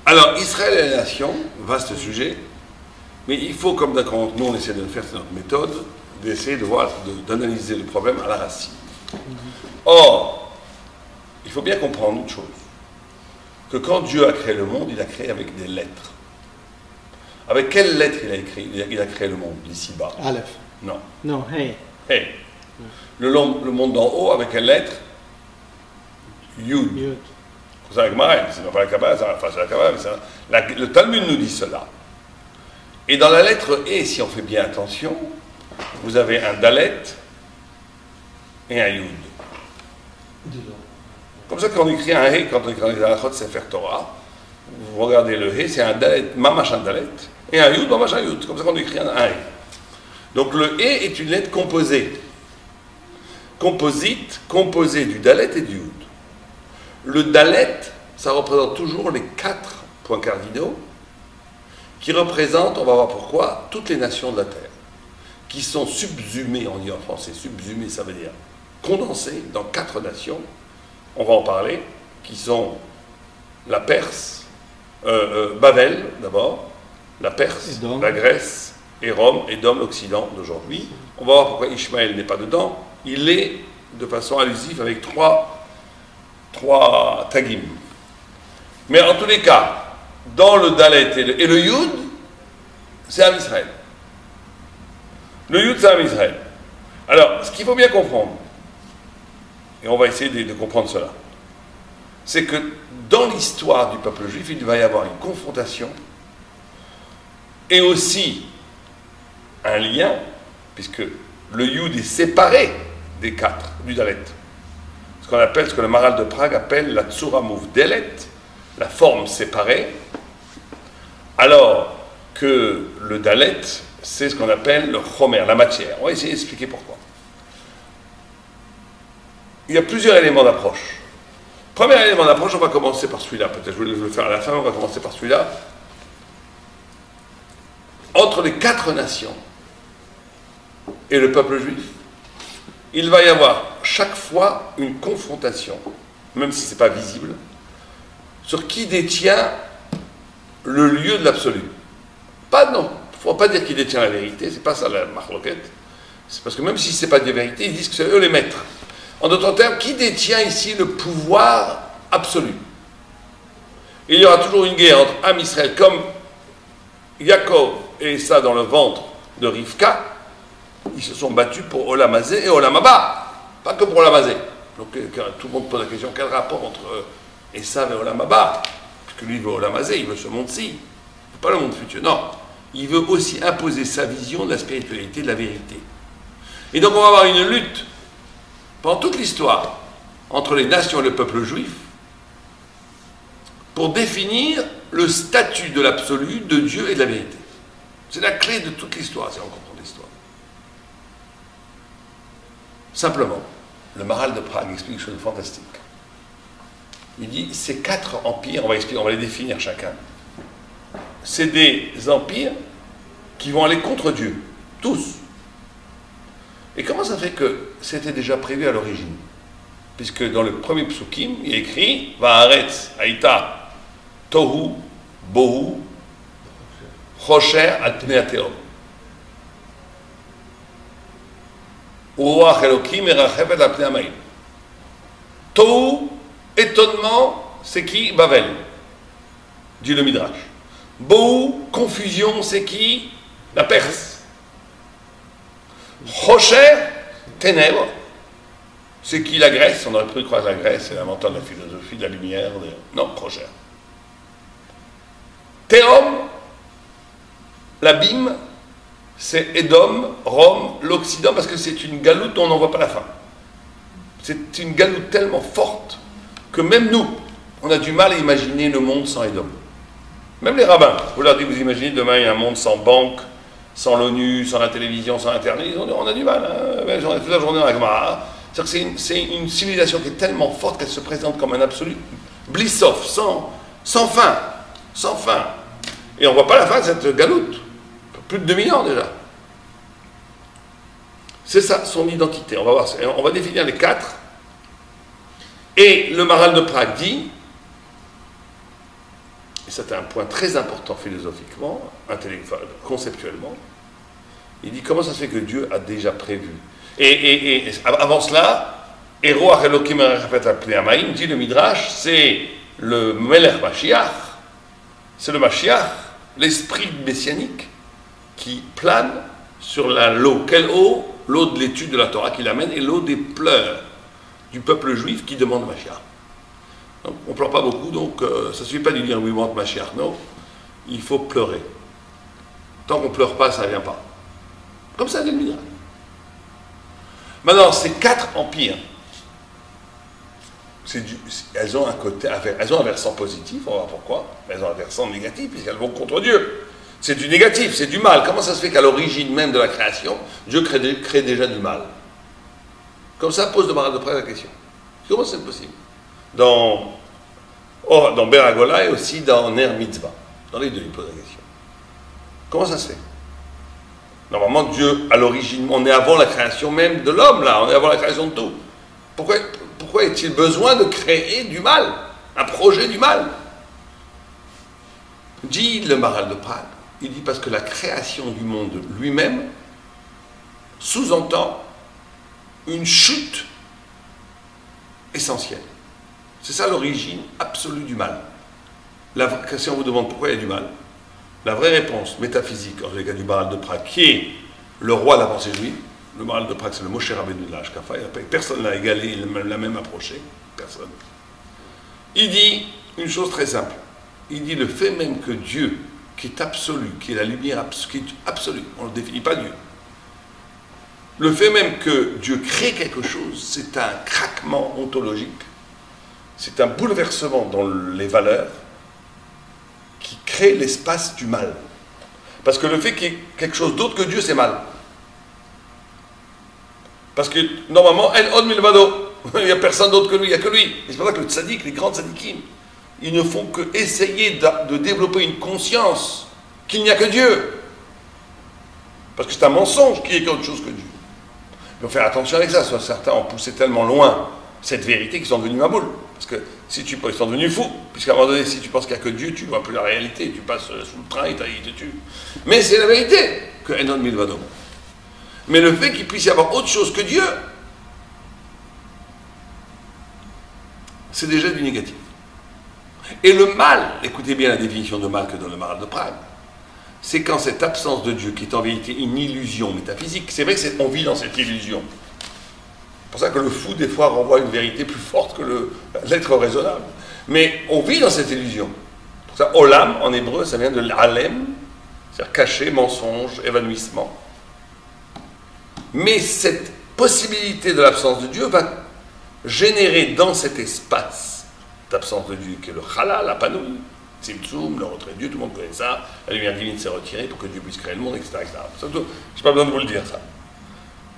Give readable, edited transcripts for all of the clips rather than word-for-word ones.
Alors, Israël et la nation, vaste sujet, mais il faut, comme d'accord, nous on essaie de le faire, c'est notre méthode, d'essayer de voir, d'analyser le problème à la racine. Or, il faut bien comprendre une chose, que quand Dieu a créé le monde, il a créé avec des lettres. Avec quelles lettres il a créé le monde, d'ici-bas? Aleph. Non. Non, hey. Hey. Le monde d'en haut, avec quelle lettre? Yud. Yud. C'est la Gemara, c'est pas la Kabbalah, enfin c'est la Kabbalah, mais le Talmud nous dit cela. Et dans la lettre E, si on fait bien attention, vous avez un Dalet et un Yud. Comme ça, quand on écrit un He, quand on écrit les halachot Sefer Torah, vous regardez le He, c'est un Dalet, mamash un Dalet, et un Yud, mamash un Yud. Comme ça qu'on écrit un He. Donc le He est une lettre composée. Composite, composée du Dalet et du Yud. Le Dalet, ça représente toujours les 4 points cardinaux qui représentent, on va voir pourquoi, toutes les nations de la Terre, qui sont subsumées, on dit en français, subsumées, ça veut dire condensées dans 4 nations, on va en parler, qui sont la Perse, Babel d'abord, la Perse, Édom. La Grèce et Rome, Édom, l'Occident d'aujourd'hui. On va voir pourquoi Ishmaël n'est pas dedans. Il est de façon allusive avec trois tagim. Mais en tous les cas, dans le Dalet et le Yud, c'est Am Israël. Le Yud, c'est Am Israël. Alors, ce qu'il faut bien comprendre, et on va essayer de comprendre cela, c'est que dans l'histoire du peuple juif, il va y avoir une confrontation et aussi un lien, puisque le Yud est séparé des 4, du Dalet. Ce qu'on appelle, ce que le Maral de Prague appelle la Tsura Muvdelet, la forme séparée, alors que le Dalet, c'est ce qu'on appelle le Chomer, la matière. On va essayer d'expliquer pourquoi. Il y a plusieurs éléments d'approche. Premier élément d'approche, on va commencer par celui-là. Peut-être je vais le faire à la fin, on va commencer par celui-là. Entre les 4 nations et le peuple juif, il va y avoir chaque fois une confrontation, même si ce n'est pas visible, sur qui détient le lieu de l'absolu. Pas non, il ne faut pas dire qui détient la vérité, c'est pas ça la marloquette. C'est parce que même si ce n'est pas de vérité, ils disent que c'est eux les maîtres. En d'autres termes, qui détient ici le pouvoir absolu? Il y aura toujours une guerre entre Am Israël, comme Yaakov et ça dans le ventre de Rivka. Ils se sont battus pour Olam Hazé et Olam Haba, pas que pour Olam Hazé. Donc tout le monde pose la question, quel rapport entre Esav et Olam Haba? Parce que lui il veut Olam Hazé, il veut ce monde-ci, il veut pas le monde futur. Non, il veut aussi imposer sa vision de la spiritualité, de la vérité. Et donc on va avoir une lutte pendant toute l'histoire entre les nations et le peuple juif pour définir le statut de l'absolu, de Dieu et de la vérité. C'est la clé de toute l'histoire, si on comprend l'histoire. Simplement, le Maral de Prague explique quelque chose de fantastique. Il dit, ces 4 empires, on va les définir chacun, c'est des empires qui vont aller contre Dieu, tous. Et comment ça fait que c'était déjà prévu à l'origine? Puisque dans le premier psukim, il est écrit Va'aretz Haïta Tohu Bohu Chosher al Pnei HaTehom. Uruach Elokim Erachevet al Pnei HaMayim. Tohu, étonnement, c'est qui? Babel, dit le Midrash. Bohu, confusion, c'est qui? La Perse. Chosher, ténèbres, c'est qui? La Grèce. On aurait pu croire que la Grèce, c'est l'inventeur de la philosophie, de la lumière. Non, Chosher. Théom, l'abîme, c'est Édom, Rome, l'Occident, parce que c'est une galoute dont on n'en voit pas la fin. C'est une galoute tellement forte que même nous, on a du mal à imaginer le monde sans Édom. Même les rabbins, vous leur dites, vous imaginez demain il y a un monde sans banque, sans l'ONU, sans la télévision, sans Internet, on a du mal, hein. On est toute la journée dans la Gemara. C'est-à-dire que c'est une civilisation qui est tellement forte qu'elle se présente comme un absolu blissof, sans fin, sans fin. Et on ne voit pas la fin de cette galoute. Plus de 2000 ans déjà. C'est ça, son identité. On va voir, on va définir les 4. Et le Maral de Prague dit, et c'est un point très important philosophiquement, conceptuellement, il dit comment ça se fait que Dieu a déjà prévu. Et avant cela, Eroach Elokim Amaim, dit le Midrash, c'est le Melech Mashiach, c'est le Mashiach, l'esprit messianique qui plane sur l'eau. Quelle eau? L'eau de l'étude de la Torah qui l'amène et l'eau des pleurs du peuple juif qui demande Mashiach. Donc, on ne pleure pas beaucoup, donc ça ne suffit pas de dire we want Mashiach, non. Il faut pleurer. Tant qu'on ne pleure pas, ça ne vient pas. Comme ça, dit le Midrash. Maintenant, ces 4 empires, elles ont un versant positif, on va voir pourquoi, mais elles ont un versant négatif, puisqu'elles vont contre Dieu. C'est du négatif, c'est du mal. Comment ça se fait qu'à l'origine même de la création, Dieu crée déjà du mal? Comme ça pose de Maharal de Prague la question. Comment c'est possible? Dans Beragola et aussi dans Ner Mitzvah. Dans les deux, il pose la question. Comment ça se fait? Normalement, Dieu, à l'origine, on est avant la création même de l'homme, là, on est avant la création de tout. Pourquoi est-il besoin de créer du mal? Un projet du mal? Dit le Maharal de Prague, il dit parce que la création du monde lui-même sous-entend une chute essentielle. C'est ça l'origine absolue du mal. Si on vous demande pourquoi il y a du mal, la vraie réponse métaphysique, en tous les cas du Maharal de Prague, qui est le roi de la pensée juive, le Maharal de Prague c'est le Moshe Rabbeinu de l'Ashkafa, personne ne l'a égalé, il l'a même approché, personne. Il dit une chose très simple, il dit le fait même que Dieu, qui est absolu, qui est la lumière absolue, on ne définit pas Dieu, le fait même que Dieu crée quelque chose, c'est un craquement ontologique, c'est un bouleversement dans les valeurs qui crée l'espace du mal. Parce que le fait qu'il y ait quelque chose d'autre que Dieu, c'est mal. Parce que normalement, El Od Milvado, il n'y a personne d'autre que lui, il n'y a que lui. Et c'est pour ça que le tzaddik, les grands tzaddikim, ils ne font que essayer de développer une conscience qu'il n'y a que Dieu. Parce que c'est un mensonge qu'il n'y ait qu'autre chose que Dieu. Il faut faire attention avec ça, soit certains ont poussé tellement loin cette vérité qu'ils sont devenus maboules. Parce que si tu ils sont devenus fous, puisqu'à un moment donné, si tu penses qu'il n'y a que Dieu, tu ne vois plus la réalité, tu passes sous le train, il te tue. Mais c'est la vérité que Enon Milvado. Mais le fait qu'il puisse y avoir autre chose que Dieu, c'est déjà du négatif. Et le mal, écoutez bien la définition de mal que donne le Maharal de Prague, c'est quand cette absence de Dieu, qui est en vérité une illusion métaphysique, c'est vrai qu'on vit dans cette illusion. C'est pour ça que le fou, des fois, renvoie une vérité plus forte que l'être raisonnable. Mais on vit dans cette illusion. Pour ça, olam, en hébreu, ça vient de l'alem, c'est-à-dire caché, mensonge, évanouissement. Mais cette possibilité de l'absence de Dieu va générer dans cet espace d'absence de Dieu, qui est le chalal, la panouille, Tzimtzum, le retrait de Dieu, tout le monde connaît ça, la lumière divine s'est retirée pour que Dieu puisse créer le monde, etc. Je n'ai pas besoin de vous le dire, ça.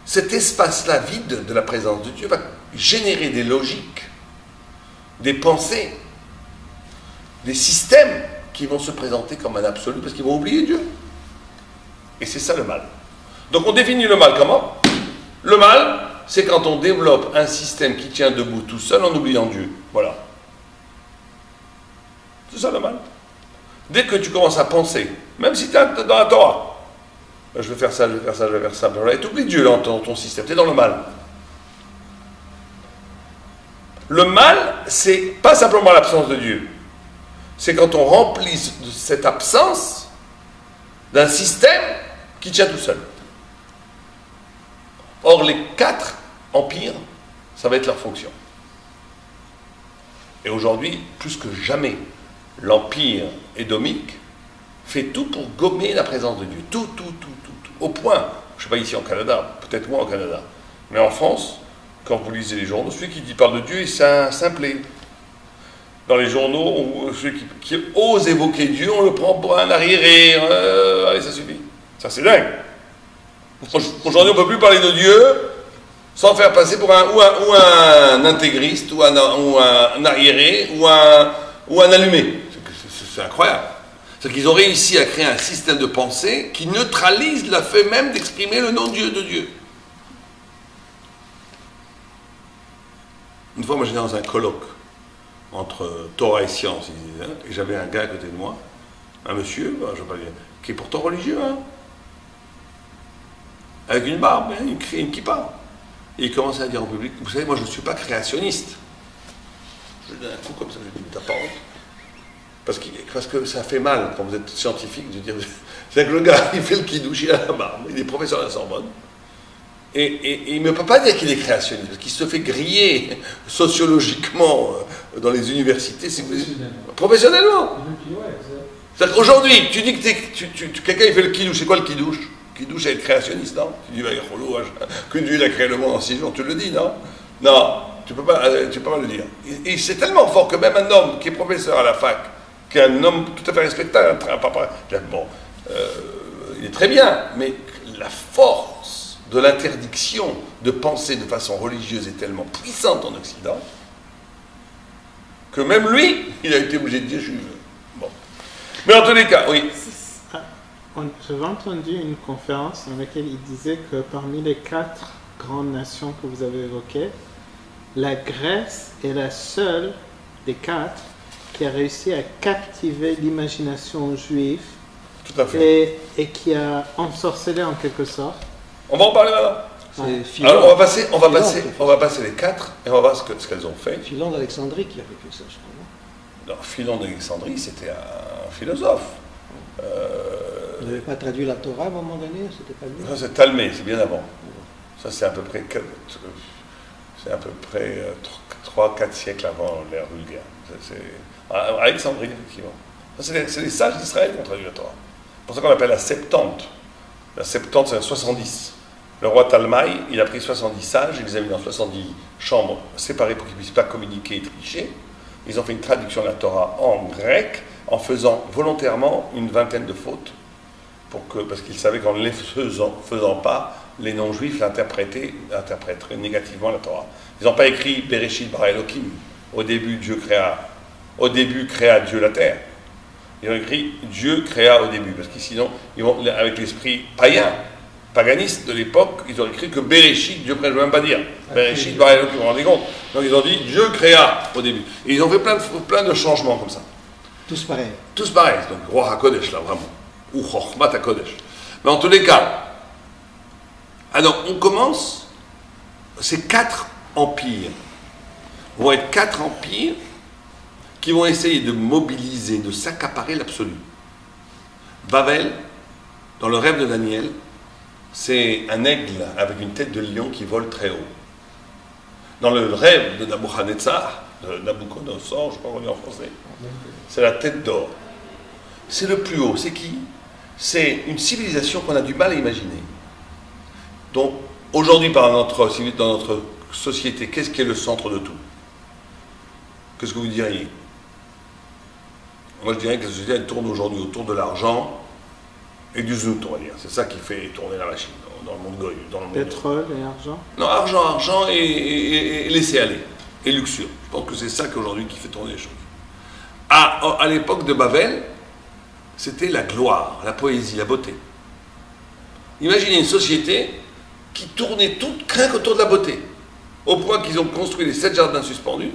Cet espace-là vide de la présence de Dieu va générer des logiques, des pensées, des systèmes qui vont se présenter comme un absolu parce qu'ils vont oublier Dieu. Et c'est ça le mal. Donc on définit le mal comment? Le mal, c'est quand on développe un système qui tient debout tout seul en oubliant Dieu. Voilà. C'est ça le mal. Dès que tu commences à penser, même si tu es dans la Torah, je vais faire ça, je vais faire ça, je vais faire ça, et tu oublies Dieu dans ton système, tu es dans le mal. Le mal, c'est pas simplement l'absence de Dieu, c'est quand on remplit cette absence d'un système qui tient tout seul. Or, les 4 empires, ça va être leur fonction. Et aujourd'hui, plus que jamais, l'empire édomique fait tout pour gommer la présence de Dieu. Tout. Au point, je ne sais pas ici en Canada, peut-être moins au Canada, mais en France, quand vous lisez les journaux, celui qui parle de Dieu, c'est un simplet. Dans les journaux, celui qui ose évoquer Dieu, on le prend pour un arriéré. Allez, ça suffit. Ça, c'est dingue. Aujourd'hui, on ne peut plus parler de Dieu sans faire passer pour un intégriste, ou un arriéré, ou un allumé. C'est incroyable. C'est qu'ils ont réussi à créer un système de pensée qui neutralise le fait même d'exprimer le non-Dieu de Dieu. Une fois, moi, j'étais dans un colloque entre Torah et science. Il disait, hein, et j'avais un gars à côté de moi, un monsieur, ben, je vais pas dire, qui est pourtant religieux, hein, avec une barbe, hein, une kippa. Et il commençait à dire en public, vous savez, moi je ne suis pas créationniste. Je lui donne un coup comme ça, je lui dis, mais t'as pas honte. Parce que ça fait mal quand vous êtes scientifique de dire, c'est que le gars, il fait le kidouche, il a la barbe, il est professeur de la Sorbonne. Et il ne peut pas dire qu'il est créationniste, parce qu'il se fait griller sociologiquement dans les universités. Professionnellement. C'est-à-dire qu'aujourd'hui, tu dis que quelqu'un il fait le kidouche, c'est quoi le kidouche? Le kidouche, c'est être créationniste, non? Tu dis, que Dieu a créé le monde en 6 jours, tu le dis, non? Non, tu peux pas le dire. Et c'est tellement fort que même un homme qui est professeur à la fac, qui est un homme tout à fait respectable, bon, il est très bien, mais la force de l'interdiction de penser de façon religieuse est tellement puissante en Occident que même lui, il a été obligé de dire je suis. Bon. Mais en tous les cas, oui. J'avais entendu une conférence dans laquelle il disait que parmi les 4 grandes nations que vous avez évoquées, la Grèce est la seule des 4 qui a réussi à captiver l'imagination juive. Tout à fait. Et qui a ensorcelé en quelque sorte. On va en parler maintenant. Alors on va passer les 4 et on va voir ce qu'elles ont fait. Philon d'Alexandrie qui avait fait ça, je crois. Non, Philon d'Alexandrie, c'était un philosophe. Vous n'avez pas traduit la Torah à un moment donné? C'était pas lui? Ça, c'est Talmé, c'est bien avant. Ça, c'est à peu près 3-4 siècles avant l'ère vulgaire. C'est Alexandrie, effectivement. Ça, c'est les sages d'Israël qui ont traduit la Torah. C'est pour ça qu'on l'appelle la Septante. La Septante, c'est 70. Le roi Talmaï, il a pris 70 sages, il les a mis dans 70 chambres séparées pour qu'ils ne puissent pas communiquer et tricher. Ils ont fait une traduction de la Torah en grec, en faisant volontairement une vingtaine de fautes, parce qu'ils savaient qu'en ne les faisant pas, les non-juifs interpréteraient négativement la Torah. Ils n'ont pas écrit Bereshit bara Elohim, au début créa Dieu la terre. Ils ont écrit Dieu créa au début, parce que sinon, avec l'esprit paganiste de l'époque, ils ont écrit que Bereshit, Dieu ne peut même pas dire. Bereshit bara Elohim, vous vous rendez compte? Donc ils ont dit Dieu créa au début. Et ils ont fait plein de changements comme ça. Tous pareils. Tous pareils, donc Roi HaKodesh là, vraiment. Ou Chochmat HaKodesh. Mais en tous les cas, alors on commence, ces 4 empires vont être 4 empires qui vont essayer de mobiliser, de s'accaparer l'absolu. Babel, dans le rêve de Daniel, c'est un aigle avec une tête de lion qui vole très haut. Dans le rêve de Nabuchodonosor, je ne sais pas comment on dit en français, c'est la tête d'or. C'est le plus haut. C'est qui? C'est une civilisation qu'on a du mal à imaginer. Donc, aujourd'hui, dans notre société, qu'est-ce qui est le centre de tout? Qu'est-ce que vous diriez? Moi, je dirais que la société, elle tourne aujourd'hui autour de l'argent et du zout, on va dire. C'est ça qui fait tourner la machine dans le monde goy. Pétrole et argent? Non, argent et laisser aller. Et luxure. Je pense que c'est ça qu'aujourd'hui qui fait tourner les choses. À l'époque de Babel, c'était la gloire, la poésie, la beauté. Imaginez une société qui tournait toute crainte autour de la beauté, au point qu'ils ont construit les 7 jardins suspendus.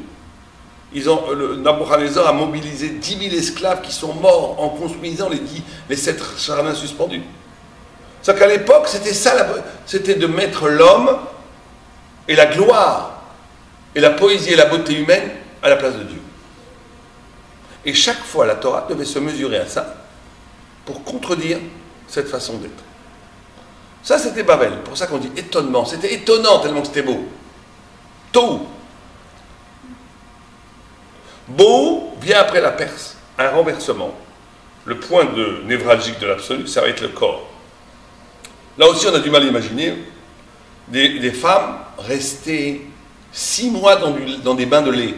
Nabuchodonosor a mobilisé 10 000 esclaves qui sont morts en construisant les 7 jardins suspendus. C'est-à-dire qu'à l'époque, c'était ça, c'était de mettre l'homme et la gloire, et la poésie et la beauté humaine à la place de Dieu. Et chaque fois, la Torah devait se mesurer à ça pour contredire cette façon d'être. Ça, c'était Babel. Pour ça qu'on dit étonnement. C'était étonnant tellement que c'était beau. Tohu. Beau vient après la Perse. Un renversement. Le point névralgique de l'absolu, ça va être le corps. Là aussi, on a du mal à imaginer des femmes rester 6 mois dans des bains de lait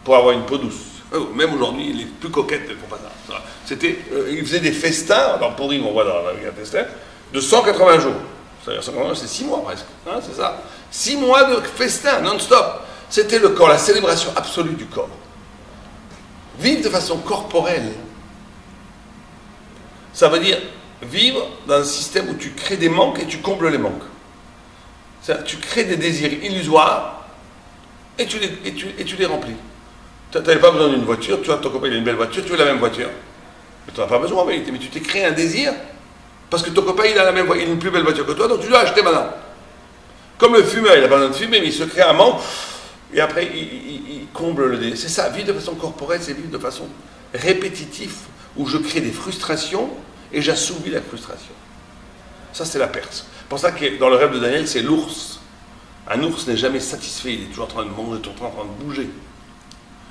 pour avoir une peau douce. Même aujourd'hui, les plus coquettes ne font pas ça. Ils faisaient des festins, alors pour dire, on voit dans un festin, de 180 jours. C'est-à-dire 180 jours, c'est 6 mois presque. Hein, c'est ça. 6 mois de festin, non-stop. C'était le corps, la célébration absolue du corps. Vivre de façon corporelle, ça veut dire vivre dans un système où tu crées des manques et tu combles les manques. C'est-à-dire, tu crées des désirs illusoires et tu les remplis. Tu n'avais pas besoin d'une voiture, tu vois, ton copain il a une belle voiture, tu veux la même voiture. Mais tu n'en as pas besoin en vérité, mais tu t'es créé un désir parce que ton copain il a la même voiture, il a une plus belle voiture que toi, donc tu dois acheter maintenant. Comme le fumeur, il n'a pas besoin de fumer, mais il se crée un manque et après il comble le désir. C'est ça, vivre de façon corporelle, c'est vivre de façon répétitive où je crée des frustrations et j'assouvis la frustration. Ça, c'est la Perse. C'est pour ça que dans le rêve de Daniel, c'est l'ours. Un ours n'est jamais satisfait, il est toujours en train de manger, toujours en train de bouger.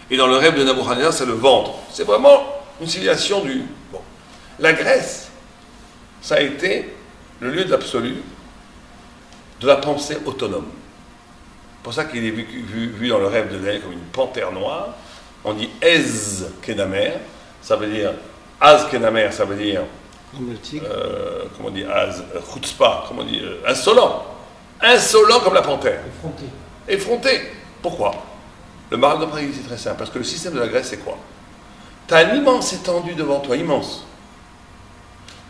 Et dans le rêve de Nabuchodonosor, c'est le ventre. C'est vraiment une civilisation du... Bon. La Grèce, ça a été le lieu de l'absolu, de la pensée autonome. C'est pour ça qu'il est vu dans le rêve de Daniel comme une panthère noire. On dit Ez Kenamer, ça veut dire... Az Kenamer, ça veut dire... comment on dit Az, Chutzpah, comment on dit insolent. Insolent comme la panthère. Effronté. Effronté. Pourquoi? Le Maharal de Prague, c'est très simple. Parce que le système de la Grèce, c'est quoi? Tu as un immense étendue devant toi, immense.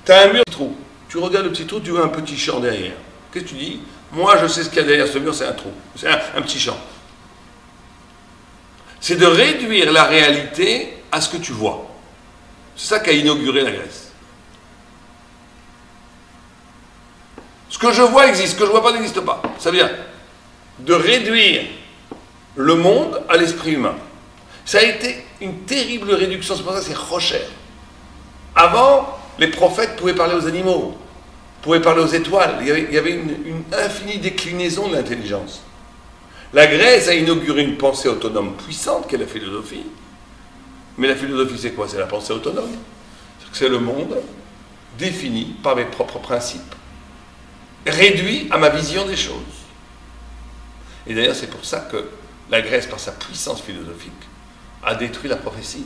Tu as un mur, trou. Tu regardes le petit trou, tu vois un petit champ derrière. Qu'est-ce que tu dis? Moi, je sais ce qu'il y a derrière ce mur, c'est un trou. C'est un petit champ. C'est de réduire la réalité à ce que tu vois. C'est ça qu'a inauguré la Grèce. Ce que je vois existe, ce que je ne vois pas n'existe pas. Ça vient de réduire le monde à l'esprit humain. Ça a été une terrible réduction, c'est pour ça que c'est Rocher. Avant, les prophètes pouvaient parler aux animaux, pouvaient parler aux étoiles, il y avait une infinie déclinaison de l'intelligence. La Grèce a inauguré une pensée autonome puissante qu'est la philosophie, mais la philosophie c'est quoi? C'est la pensée autonome. C'est le monde défini par mes propres principes, réduit à ma vision des choses. Et d'ailleurs c'est pour ça que la Grèce, par sa puissance philosophique, a détruit la prophétie.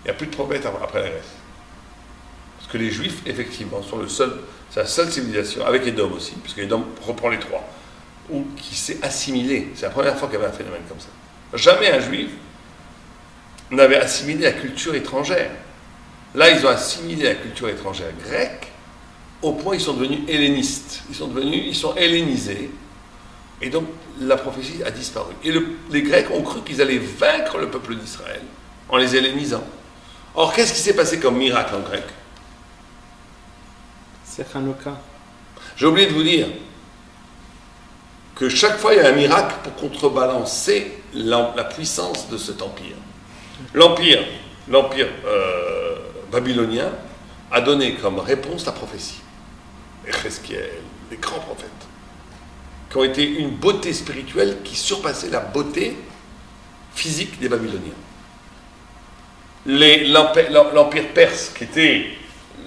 Il n'y a plus de prophètes après la Grèce. Parce que les Juifs, effectivement, sont c'est la seule civilisation, avec Édom aussi, puisque Édom reprend les trois, qui s'est assimilé. C'est la première fois qu'il y avait un phénomène comme ça. Jamais un Juif n'avait assimilé la culture étrangère. Là, ils ont assimilé la culture étrangère grecque, au point où ils sont devenus hellénistes. Ils sont hellénisés. Et donc, la prophétie a disparu. Et les Grecs ont cru qu'ils allaient vaincre le peuple d'Israël en les hellénisant. Or, qu'est-ce qui s'est passé comme miracle en grec? C'est Hanouka. J'ai oublié de vous dire que chaque fois, il y a un miracle pour contrebalancer la puissance de cet empire. L'empire babylonien a donné comme réponse la prophétie. Ezechiel, les grands prophètes, qui ont été une beauté spirituelle qui surpassait la beauté physique des Babyloniens. L'empire perse, qui était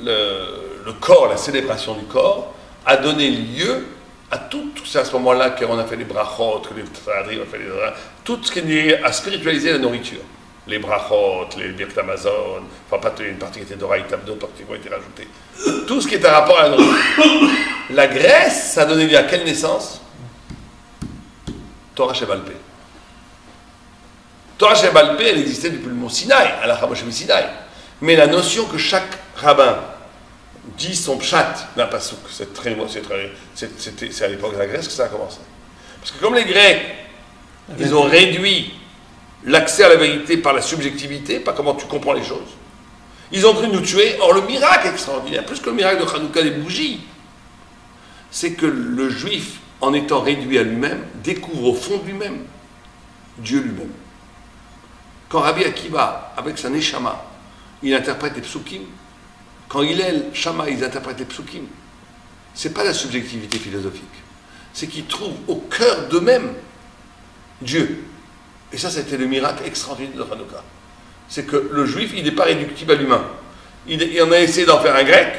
le corps, la célébration du corps, a donné lieu à tout. C'est à ce moment-là qu'on a fait les brachot, que les tradri, on a fait tout ce qui est lié à spiritualiser la nourriture. Les brachot, les birkat Amazon, enfin pas une partie qui était d'oraït abdo, une partie qui a été rajoutée. Tout ce qui est en rapport à la nourriture. La Grèce, ça a donné lieu à quelle naissance? Torah Sheba'al Peh. Torah Sheba'al Peh, elle existait depuis le mont Sinaï, à la Chamosh Sinaï. Mais la notion que chaque rabbin dit son pshat d'un pasouk, c'est à l'époque de la Grèce que ça a commencé. Parce que comme les Grecs, ils ont réduit l'accès à la vérité par la subjectivité, par comment tu comprends les choses, ils ont cru nous tuer. Or, le miracle extraordinaire, plus que le miracle de Hanouka des bougies, c'est que le juif, en étant réduit à lui-même, découvre au fond de lui-même Dieu lui-même. Quand Rabbi Akiva, avec sa neshama, il interprète les psukim, quand Hillel, Shama, ils interprètent les psukim, c'est pas la subjectivité philosophique, c'est qu'ils trouvent au cœur d'eux-mêmes Dieu. Et ça, c'était le miracle extraordinaire de Hanouka. C'est que le juif, il n'est pas réductible à l'humain. Il en a essayé d'en faire un grec,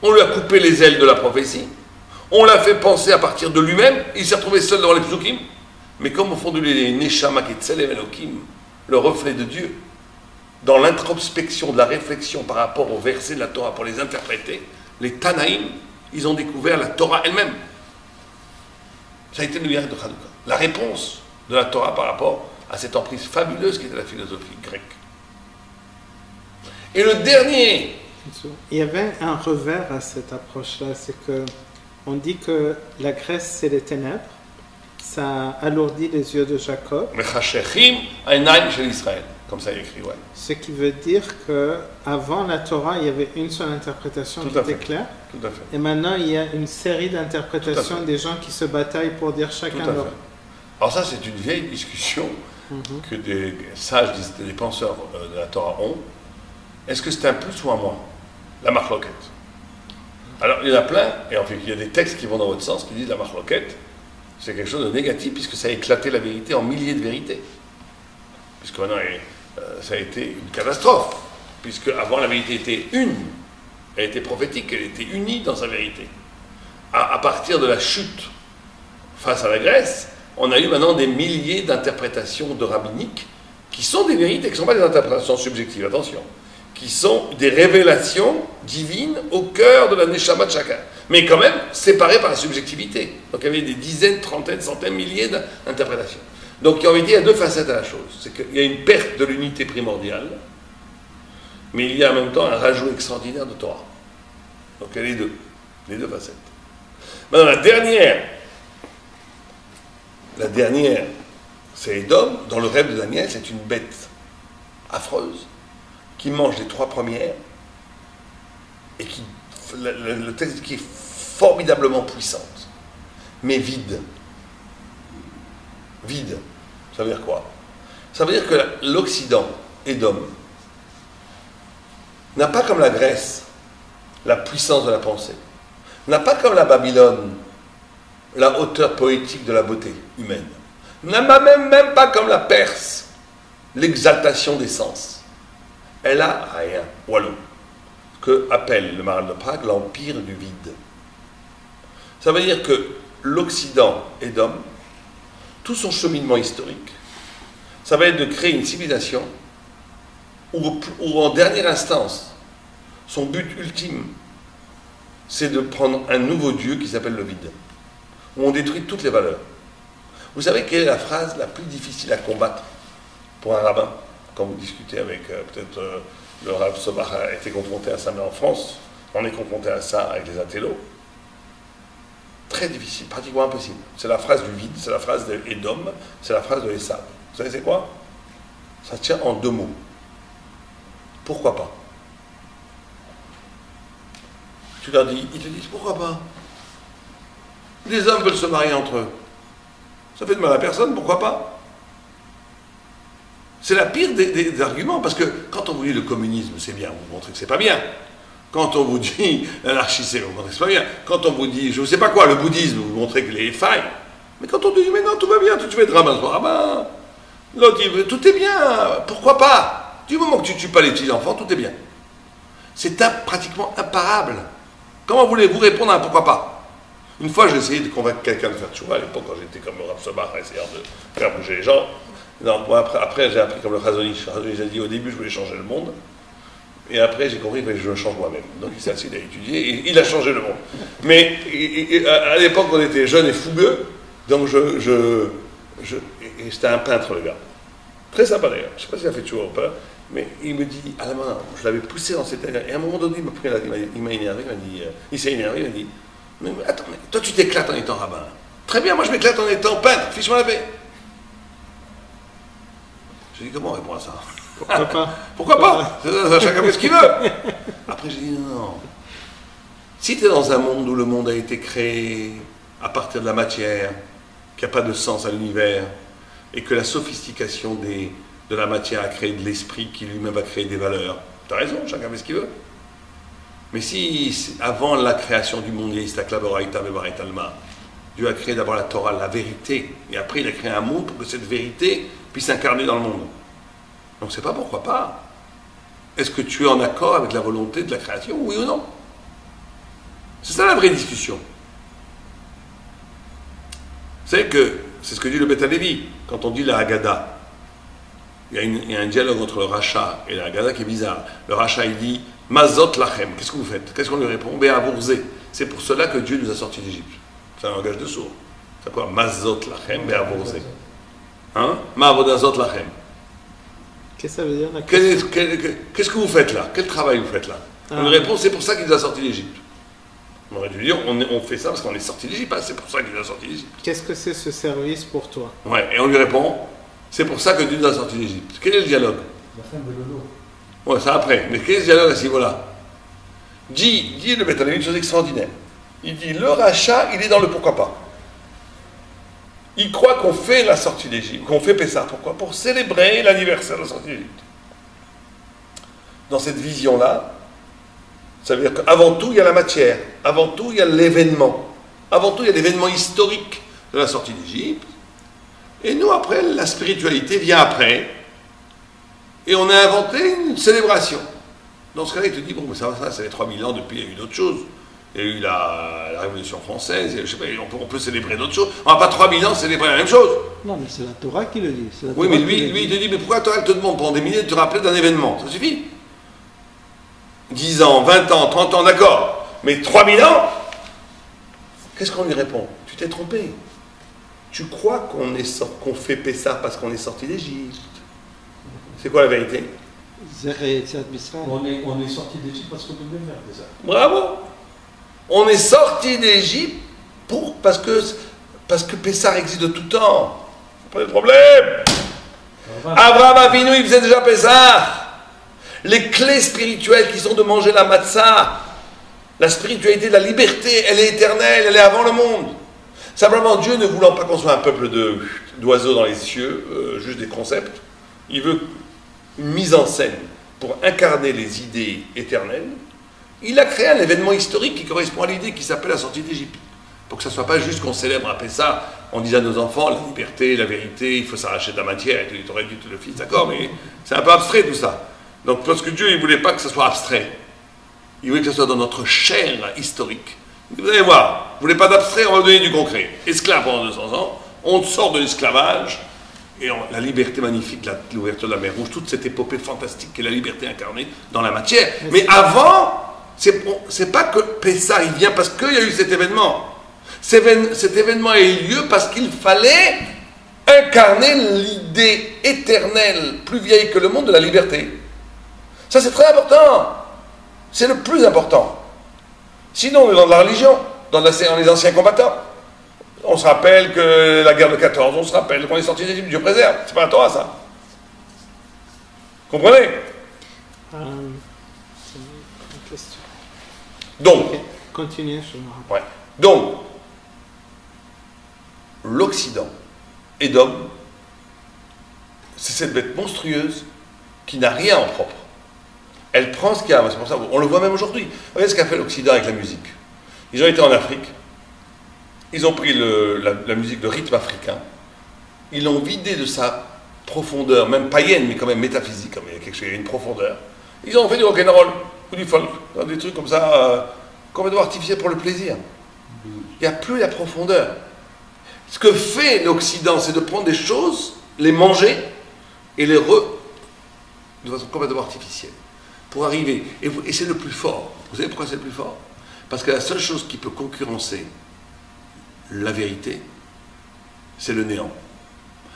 on lui a coupé les ailes de la prophétie, on l'a fait penser à partir de lui-même, il s'est retrouvé seul devant les psukim, mais comme au fond de lui, il est Neshama qui est Tselem Elohim, le reflet de Dieu, dans l'introspection de la réflexion par rapport aux versets de la Torah pour les interpréter, les Tanaïm, ils ont découvert la Torah elle-même. Ça a été le miracle de Hanouka. La réponse de la Torah par rapport à cette emprise fabuleuse qui était la philosophie grecque. Et le dernier... Il y avait un revers à cette approche-là, c'est que on dit que la Grèce, c'est les ténèbres, ça alourdit les yeux de Jacob. Mechashechim Einayim shel Israël. Comme ça il est écrit, ouais. Ce qui veut dire que avant la Torah, il y avait une seule interprétation Tout qui à était fait. claire. Tout à fait. Et maintenant, il y a une série d'interprétations des gens qui se bataillent pour dire Tout chacun à leur. fait. Alors ça, c'est une vieille discussion que des sages, des penseurs de la Torah ont. Est-ce que c'est un plus ou un moins? La marloquette. Alors, il y en a plein, et en fait, il y a des textes qui vont dans votre sens, qui disent la marloquette, c'est quelque chose de négatif, puisque ça a éclaté la vérité en milliers de vérités. Puisque maintenant, ça a été une catastrophe. Puisque avant, la vérité était une. Elle était prophétique, elle était unie dans sa vérité. À partir de la chute face à la Grèce, on a eu maintenant des milliers d'interprétations de rabbiniques qui sont des vérités, qui ne sont pas des interprétations subjectives, attention, qui sont des révélations divines au cœur de la neshama de chacun, mais quand même séparées par la subjectivité. Donc il y avait des dizaines, trentaines, centaines, milliers d'interprétations. Donc en vérité, il y a deux facettes à la chose. C'est qu'il y a une perte de l'unité primordiale, mais il y a en même temps un rajout extraordinaire de Torah. Donc il y a les deux facettes. Maintenant la dernière, c'est Édom. Dans le rêve de Daniel, c'est une bête affreuse qui mange les trois premières et qui, le texte qui est formidablement puissante, mais vide. Vide. Ça veut dire quoi? Ça veut dire que l'Occident, Édom, n'a pas comme la Grèce la puissance de la pensée, n'a pas comme la Babylone la hauteur poétique de la beauté humaine, n'a même pas comme la Perse l'exaltation des sens. Elle a rien, Wallon, que appelle le Maharal de Prague l'empire du vide. Ça veut dire que l'Occident, Édom, tout son cheminement historique, ça va être de créer une civilisation où en dernière instance, son but ultime, c'est de prendre un nouveau Dieu qui s'appelle le vide, où on détruit toutes les valeurs. Vous savez quelle est la phrase la plus difficile à combattre pour un rabbin? Quand vous discutez avec, peut-être le Rav Sobach a été confronté à ça, mais en France, on est confronté à ça avec les intellos. Très difficile, pratiquement impossible. C'est la phrase du vide, c'est la phrase de Édom, c'est la phrase de Esav. Vous savez c'est quoi? Ça tient en deux mots. Pourquoi pas? Tu leur dis, ils te disent pourquoi pas? Les hommes veulent se marier entre eux. Ça fait de mal à personne, pourquoi pas? C'est la pire des arguments, parce que quand on vous dit le communisme, c'est bien, vous montrez que c'est pas bien. Quand on vous dit l'anarchie, c'est vous montrez que c'est pas bien. Quand on vous dit, je ne sais pas quoi, le bouddhisme, vous montrez que les failles. Mais quand on te dit, mais non, tout va bien, tu vas être rabbin, rabbin. L'autre, tout est bien, pourquoi pas? Du moment que tu ne tues pas les petits-enfants, tout est bien. C'est pratiquement imparable. Comment voulez-vous répondre à un pourquoi pas? Une fois, j'ai essayé de convaincre quelqu'un de faire tchouva, à l'époque, quand j'étais comme le Rav Sobach, essayant de faire bouger les gens. Non, moi, après j'ai appris comme le Chazonish. Chazonish a dit, au début, je voulais changer le monde. Et après, j'ai compris que je le change moi-même. Donc, il s'est assis, il a étudié, et il a changé le monde. Mais à l'époque, on était jeunes et fougueux, donc et c'était un peintre, le gars. Très sympa d'ailleurs. Je ne sais pas s'il a fait tchouva ou pas. Mais il me dit, à la main, je l'avais poussé dans cette énergie. Et à un moment donné, il m'a pris il m'a énervé, il s'est énervé, il m'a dit, mais attends, mais toi tu t'éclates en étant rabbin. Très bien, moi je m'éclate en étant peintre, fiche-moi la paix. J'ai dit, comment on répond à ça? Pourquoi pas? Pourquoi pas? Chacun fait ce qu'il veut. Après j'ai dit, non. Si tu es dans un monde où le monde a été créé à partir de la matière, qu'il n'y a pas de sens à l'univers, et que la sophistication de la matière a créé de l'esprit qui lui-même va créer des valeurs. Tu as raison, chacun fait ce qu'il veut. Mais si, avant la création du monde, Dieu a créé d'abord la Torah, la vérité, et après il a créé un monde pour que cette vérité puisse s'incarner dans le monde. Donc c'est pas pourquoi pas. Est-ce que tu es en accord avec la volonté de la création, oui ou non? C'est ça la vraie discussion. Vous savez que, c'est ce que dit le Beth Halevi, quand on dit la Haggadah. Il y a un dialogue entre le Racha et la Haggadah qui est bizarre. Le Racha, il dit « Mazot lachem ». Qu'est-ce que vous faites? Qu'est-ce qu'on lui répond? « Be'avourze ». C'est pour cela que Dieu nous a sortis d'Égypte. C'est un langage de sourd. C'est quoi? « Mazot lachem be'avourze ». Hein? « Ma'avodazot lachem ». Qu'est-ce que ça veut dire? Qu'est-ce que vous faites là? Quel travail vous faites là? On lui répond « C'est pour ça qu'il nous a sortis d'Égypte ». On aurait dû dire, on fait ça parce qu'on est sorti d'Égypte, c'est pour ça qu'il nous a sorti d'Égypte. Qu'est-ce que c'est ce service pour toi? Ouais, et on lui répond, c'est pour ça que Dieu nous a sorti d'Égypte. Quel est le dialogue? La fin de Lolo. Ouais, c'est après. Mais quel est le dialogue à ce niveau-là? Dit le Béthanaïm une chose extraordinaire. Il dit, le rachat, il est dans le pourquoi pas. Il croit qu'on fait la sortie d'Égypte, qu'on fait Pessah. Pourquoi? Pour célébrer l'anniversaire de la sortie d'Égypte. Dans cette vision-là, ça veut dire qu'avant tout, il y a la matière. Avant tout, il y a l'événement. Avant tout, il y a l'événement historique de la sortie d'Égypte. Et nous, après, la spiritualité vient après. Et on a inventé une célébration. Dans ce cas-là, il te dit, bon, mais ça fait 3000 ans, depuis, il y a eu d'autres choses. Il y a eu la Révolution française, je sais pas, on peut célébrer d'autres choses. On n'a pas 3000 ans célébrer la même chose. Non, mais c'est la Torah qui le dit. Oui, mais lui, il te dit, mais pourquoi toi, elle te demande pendant des milliers de te rappeler d'un événement? Ça suffit. 10 ans, 20 ans, 30 ans, d'accord. Mais 3000 ans, qu'est-ce qu'on lui répond? Tu t'es trompé. Tu crois qu'on fait Pessah parce qu'on est sorti d'Égypte. C'est quoi la vérité? On est sorti d'Égypte parce qu'on devait faire Pessah. Bravo. On est sorti d'Égypte parce que Pessah existe de tout temps. Pas de problème. Abraham Avinu, il faisait déjà Pessah. Les clés spirituelles qui sont de manger la matzah, la spiritualité de la liberté, elle est éternelle, elle est avant le monde. Simplement, Dieu ne voulant pas qu'on soit un peuple d'oiseaux dans les cieux, juste des concepts, il veut une mise en scène pour incarner les idées éternelles. Il a créé un événement historique qui correspond à l'idée qui s'appelle la sortie d'Égypte. Pour que ça ne soit pas juste qu'on célèbre après ça, on dit à nos enfants la liberté, la vérité, il faut s'arracher de la matière, et tu aurais dit tout le fils, d'accord, mais c'est un peu abstrait tout ça. Donc parce que Dieu, il ne voulait pas que ce soit abstrait. Il voulait que ce soit dans notre chair historique. Vous allez voir, vous ne voulez pas d'abstrait, on va vous donner du concret. Esclave pendant 200 ans, on sort de l'esclavage, et la liberté magnifique, l'ouverture de la mer Rouge, toute cette épopée fantastique qui est la liberté incarnée dans la matière. Mais avant, c'est pas que Pessah, il vient parce qu'il y a eu cet événement. Cet événement a eu lieu parce qu'il fallait incarner l'idée éternelle, plus vieille que le monde, de la liberté. Ça, c'est très important. C'est le plus important. Sinon, on est dans la religion, dans les anciens combattants. On se rappelle que la guerre de 14, on se rappelle qu'on est sorti d'Égypte, Dieu préserve. C'est pas la Torah, ça. Comprenez? C'est une question. Donc, Okay. Continuez, je me rappelle. ouais. Donc, l'Occident, Édom, c'est cette bête monstrueuse qui n'a rien en propre. Elle prend ce qu'il y a, c'est pour ça, on le voit même aujourd'hui. Regardez ce qu'a fait l'Occident avec la musique. Ils ont été en Afrique, ils ont pris la musique de rythme africain, ils l'ont vidé de sa profondeur, même païenne, mais quand même métaphysique, il y a quelque chose, il y a une profondeur. Ils ont fait du rock'n'roll, ou du folk, des trucs comme ça, complètement artificiels pour le plaisir. Il n'y a plus la profondeur. Ce que fait l'Occident, c'est de prendre des choses, les manger, et de façon complètement artificielle. Pour arriver, et c'est le plus fort. Vous savez pourquoi c'est le plus fort? Parce que la seule chose qui peut concurrencer la vérité, c'est le néant.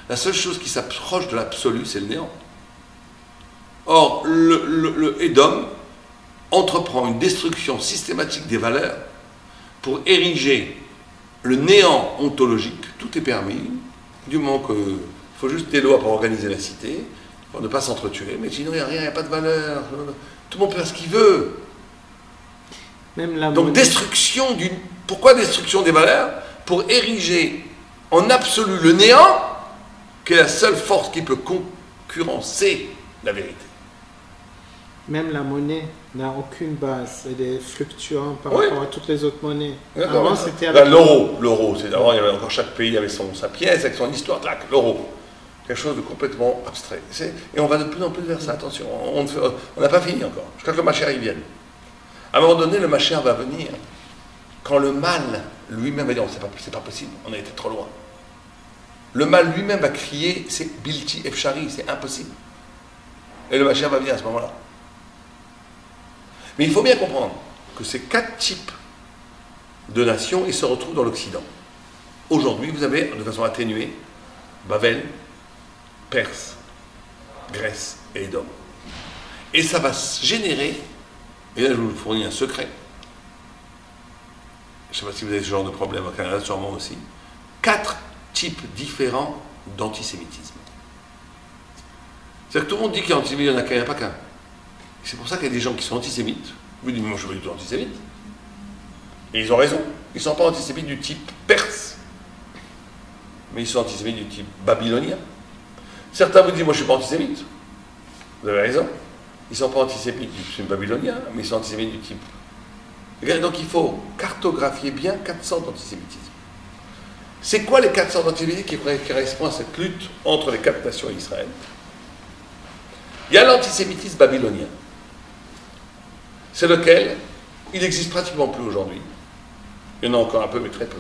La seule chose qui s'approche de l'absolu, c'est le néant. Or, le Édom entreprend une destruction systématique des valeurs pour ériger le néant ontologique. Tout est permis, du moment qu'il faut juste des lois pour organiser la cité, pour ne pas s'entretuer, mais sinon il n'y a rien, il n'y a pas de valeur. Tout le monde peut faire ce qu'il veut. Même la Donc monnaie. destruction d'une... Pourquoi destruction des valeurs? Pour ériger en absolu le néant, qui est la seule force qui peut concurrencer la vérité. Même la monnaie n'a aucune base. Elle est fluctuante par Oui. rapport à toutes les autres monnaies. D'accord. Avant, c'était Là, avec l'euro, c'est avant, il y avait encore chaque pays avait sa pièce avec son histoire, tac, l'euro. Quelque chose de complètement abstrait. Et on va de plus en plus vers ça, attention, on n'a pas fini encore, jusqu'à que le Mashiach y vienne. À un moment donné, le Mashiach va venir quand le mal lui-même va dire, c'est pas possible, on a été trop loin. Le mal lui-même va crier, c'est Bilti Efshari, c'est impossible. Et le Mashiach va venir à ce moment-là. Mais il faut bien comprendre que ces 4 types de nations, ils se retrouvent dans l'Occident. Aujourd'hui, vous avez, de façon atténuée, Babel, Perse, Grèce et Édom. Et ça va générer, et là je vous fournis un secret, je ne sais pas si vous avez ce genre de problème au Canada, sûrement aussi, 4 types différents d'antisémitisme. C'est-à-dire que tout le monde dit qu'il y a antisémitisme, il n'y en a qu'un, il n'y en a pas qu'un. C'est pour ça qu'il y a des gens qui sont antisémites. Vous dites, moi je ne suis pas du tout antisémite. Et ils ont raison. Ils ne sont pas antisémites du type perse. Mais ils sont antisémites du type babylonien. Certains vous disent, moi je ne suis pas antisémite. Vous avez raison. Ils ne sont pas antisémites du type babylonien, mais ils sont antisémites du type. Donc il faut cartographier bien 400 d'antisémitisme. C'est quoi les 400 d'antisémitisme qui correspondent à cette lutte entre les 4 nations et Israël? Il y a l'antisémitisme babylonien. C'est lequel il n'existe pratiquement plus aujourd'hui. Il y en a encore un peu, mais très peu.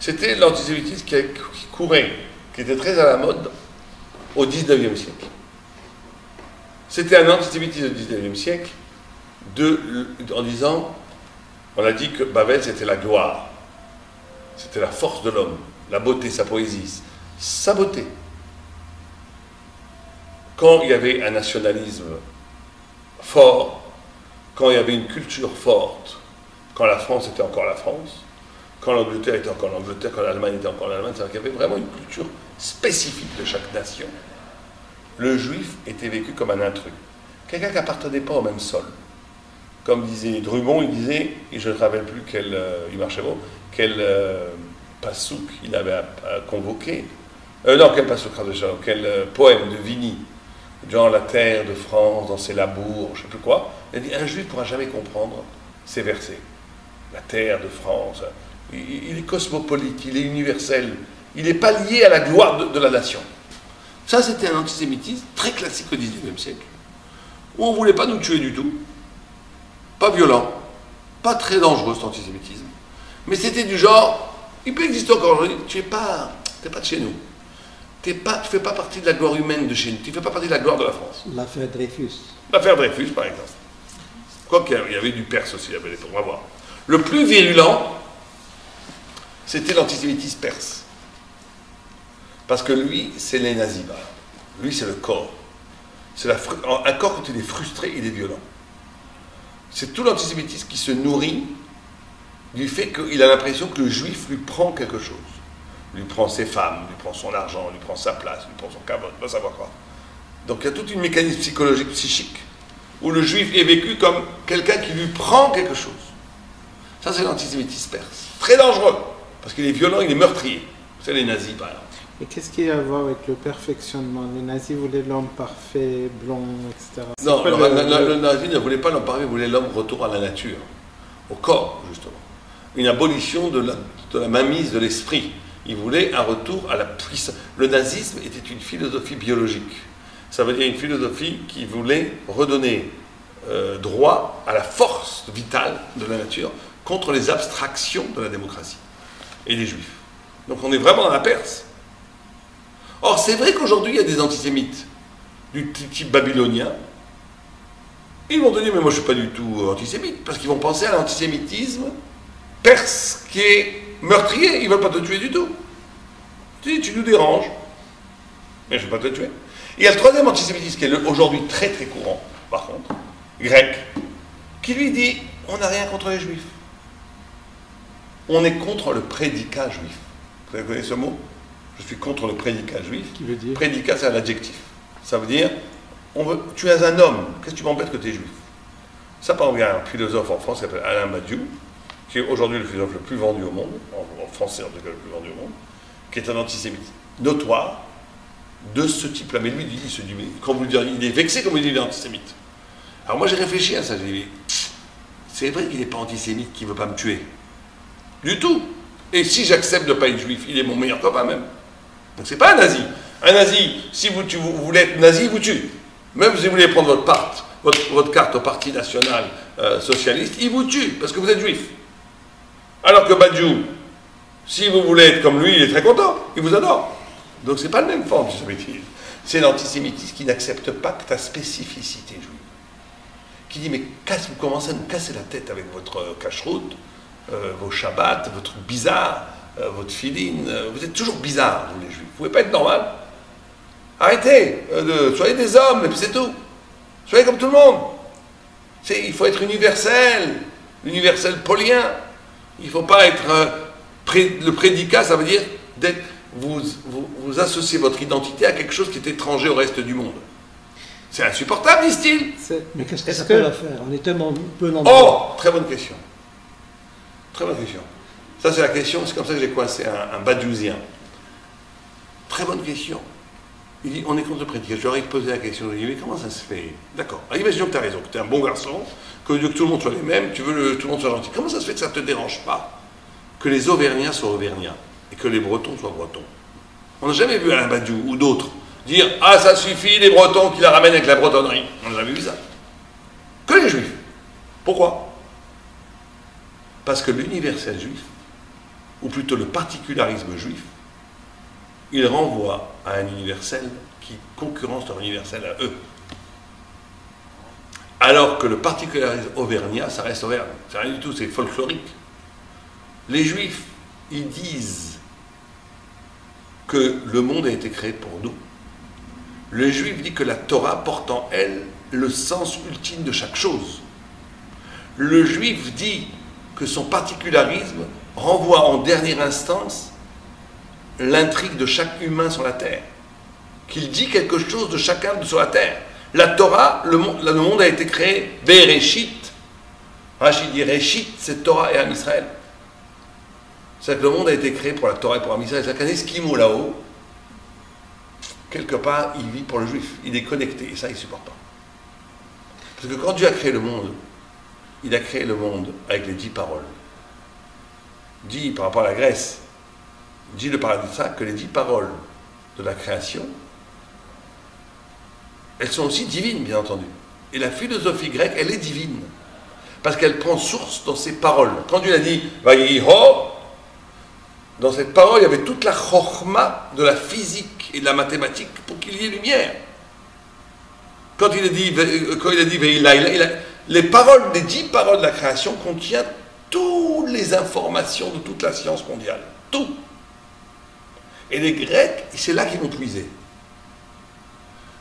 C'était l'antisémitisme qui courait, qui était très à la mode au XIXe siècle. C'était un antisémitisme du XIXe siècle en disant, on a dit que Babel c'était la gloire, c'était la force de l'homme, la beauté, sa poésie, sa beauté. Quand il y avait un nationalisme fort, quand il y avait une culture forte, quand la France était encore la France, quand l'Angleterre était encore l'Angleterre, quand l'Allemagne était encore l'Allemagne, c'est-à-dire qu'il y avait vraiment une culture spécifique de chaque nation. Le juif était vécu comme un intrus, quelqu'un qui n'appartenait pas au même sol. Comme disait Drummond, il disait, et je ne me rappelle plus quel passouk il avait convoqué, quel passouk, quel poème de Vigny, genre la terre de France, dans ses labours, je ne sais plus quoi. Il a dit, un juif ne pourra jamais comprendre ces versets. La terre de France, il est cosmopolite, il est universel, il n'est pas lié à la gloire de la nation. Ça, c'était un antisémitisme très classique au XIXe siècle, où on ne voulait pas nous tuer du tout, pas violent, pas très dangereux cet antisémitisme, mais c'était du genre, il peut exister encore aujourd'hui, tu n'es pas de chez nous, tu ne fais pas partie de la gloire humaine de chez nous, tu ne fais pas partie de la gloire de la France. L'affaire Dreyfus. L'affaire Dreyfus, par exemple. Quoiqu'il y avait du perse aussi, on va voir. Le plus virulent, c'était l'antisémitisme perse. Parce que lui, c'est les nazis. Lui, c'est le corps. C'est un corps, quand il est frustré, il est violent. C'est tout l'antisémitisme qui se nourrit du fait qu'il a l'impression que le juif lui prend quelque chose. Lui prend ses femmes, lui prend son argent, lui prend sa place, lui prend son cabote, pas savoir quoi. Donc il y a toute une mécanisme psychologique, psychique, où le juif est vécu comme quelqu'un qui lui prend quelque chose. Ça, c'est l'antisémitisme perse. Très dangereux, parce qu'il est violent, il est meurtrier. C'est les nazis, par exemple. Et qu'est-ce qu'il y a à voir avec le perfectionnement? Les nazis voulaient l'homme parfait, blond, etc. Non, le nazi ne voulait pas l'homme parfait, il voulait l'homme retour à la nature, au corps, justement. Une abolition de la mainmise de l'esprit. Il voulait un retour à la puissance. Le nazisme était une philosophie biologique. Ça veut dire une philosophie qui voulait redonner droit à la force vitale de la nature contre les abstractions de la démocratie et des juifs. Donc on est vraiment dans la Perse. Or, c'est vrai qu'aujourd'hui, il y a des antisémites du type babylonien. Ils vont te dire, mais moi je ne suis pas du tout antisémite, parce qu'ils vont penser à l'antisémitisme perse qui est meurtrier. Ils ne veulent pas te tuer du tout. Tu nous déranges, mais je ne vais pas te tuer. Et il y a le troisième antisémitisme qui est aujourd'hui très très courant, par contre, grec, qui lui dit, on n'a rien contre les juifs. On est contre le prédicat juif. Vous connaissez ce mot? Je suis contre le prédicat juif. Qui veut dire? Prédicat, c'est un adjectif. Ça veut dire, tu es un homme, qu'est-ce que tu m'embêtes que tu es juif? Ça, par exemple, il y a un philosophe en France qui s'appelle Alain Badiou, qui est aujourd'hui le philosophe le plus vendu au monde, en français en tout cas le plus vendu au monde, qui est un antisémite notoire de ce type-là. Mais lui, il se dit, mais quand vous lui direz, il est vexé comme il dit, il est antisémite. Alors moi, j'ai réfléchi à ça, j'ai dit, c'est vrai qu'il n'est pas antisémite, qu'il ne veut pas me tuer. Du tout. Et si j'accepte de ne pas être juif, il est mon meilleur copain même. Donc c'est pas un nazi. Un nazi, si vous voulez être nazi, il vous tue. Même si vous voulez prendre votre carte au Parti national socialiste, il vous tue, parce que vous êtes juif. Alors que Badiou, si vous voulez être comme lui, il est très content, il vous adore. Donc c'est pas le même forme d'antisémitisme. C'est l'antisémitisme qui n'accepte pas que ta spécificité juive. Qui dit, mais vous commencez à nous casser la tête avec votre cache-route, vos shabbats, votre bizarre, votre filine, vous êtes toujours bizarre, vous les juifs. Vous pouvez pas être normal. Arrêtez, soyez des hommes, et puis c'est tout. Soyez comme tout le monde. Il faut être universel paulien. Il ne faut pas être... le prédicat, ça veut dire vous associez votre identité à quelque chose qui est étranger au reste du monde. C'est insupportable, disent-ils. Mais qu'est-ce que ça peut faire? On est tellement peu nombreux. Oh, très bonne question. Très bonne question. Ça, c'est la question, c'est comme ça que j'ai coincé un badjouzien. Très bonne question. Il dit, on est contre le prédicat. Je leur ai posé la question, je lui ai dit, mais comment ça se fait? D'accord. Alors, imaginons que tu as raison, que tu es un bon garçon, que tout le monde soit les mêmes, tu veux que tout le monde soit gentil. Comment ça se fait que ça ne te dérange pas que les Auvergnats soient Auvergnats et que les Bretons soient Bretons? On n'a jamais vu Alain Badiou ou d'autres dire, ah, ça suffit, les Bretons qui la ramènent avec la bretonnerie. On n'a jamais vu ça. Que les Juifs. Pourquoi? Parce que l'universel juif, ou plutôt le particularisme juif, il renvoie à un universel qui concurrence leur universel à eux. Alors que le particularisme auvergnat, ça reste Auvergne. C'est rien du tout, c'est folklorique. Les Juifs, ils disent que le monde a été créé pour nous. Le Juif dit que la Torah porte en elle le sens ultime de chaque chose. Le Juif dit que son particularisme renvoie en dernière instance l'intrigue de chaque humain sur la terre, qu'il dit quelque chose de chacun sur la terre. La Torah, le monde a été créé Bereshit. Rachid dit Réchit, c'est Torah et Am Israël. C'est-à-dire que le monde a été créé pour la Torah et pour Am Israël. C'est-à-dire qu'un Esquimau là-haut, quelque part, il vit pour le Juif. Il est connecté, et ça, il ne supporte pas. Parce que quand Dieu a créé le monde, il a créé le monde avec les 10 paroles. Dit par rapport à la Grèce, dit le paradis de ça, que les 10 paroles de la création, elles sont aussi divines, bien entendu. Et la philosophie grecque, elle est divine. Parce qu'elle prend source dans ses paroles. Quand Dieu a dit « Vayiho », dans cette parole, il y avait toute la chorma de la physique et de la mathématique pour qu'il y ait lumière. Quand il a dit Veilaïla, les paroles, les 10 paroles de la création contiennent toutes les informations de toute la science mondiale. Tout. Et les Grecs, c'est là qu'ils vont puiser.